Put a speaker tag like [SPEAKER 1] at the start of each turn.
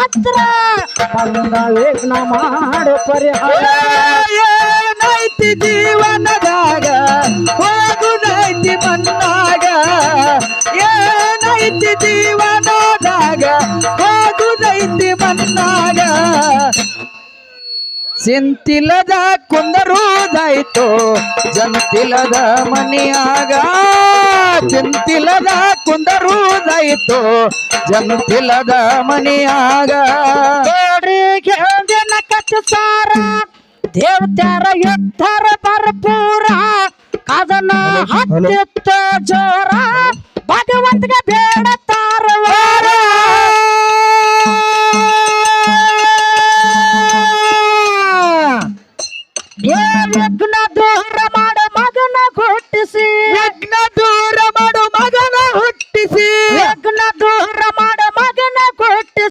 [SPEAKER 1] ಹತ್ರ ಬಂದ ವಿಘ್ನ ಮಾಡು ಪರಿಹಾರ
[SPEAKER 2] ಏನೈತಿ ಜೀವನದಾಗ ಹೋಗುದೈತಿ ಮನ್ನಾಗ ಏನೈತಿ ಜೀವನದಾಗ ಹೋಗುದೈತಿ ಮನ್ನಾಗ ಚಿಂತಿಲ್ಲದ ಕುಂದರುವುದಾಯ್ತು ಜಂತಿಲ್ಲದ ಮನಿಯಾಗ ಚಿಂತಿಲ್ಲದ ಕುಂದರುವುದಾಯ್ತು ಜಂತಿಲ್ಲದ ಮನಿಯಾಗ
[SPEAKER 1] ಕೇಳಿನ ಕಚ್ಚ ಸಾರ ದೇವತಾರ ಯುದ್ಧರ ಭರಪೂರ ಕದನ ಹತ್ತಿತ್ತ ಜೋರ ಭಗವಂತಗೆ ಬೇಡ ತಾರವಾರ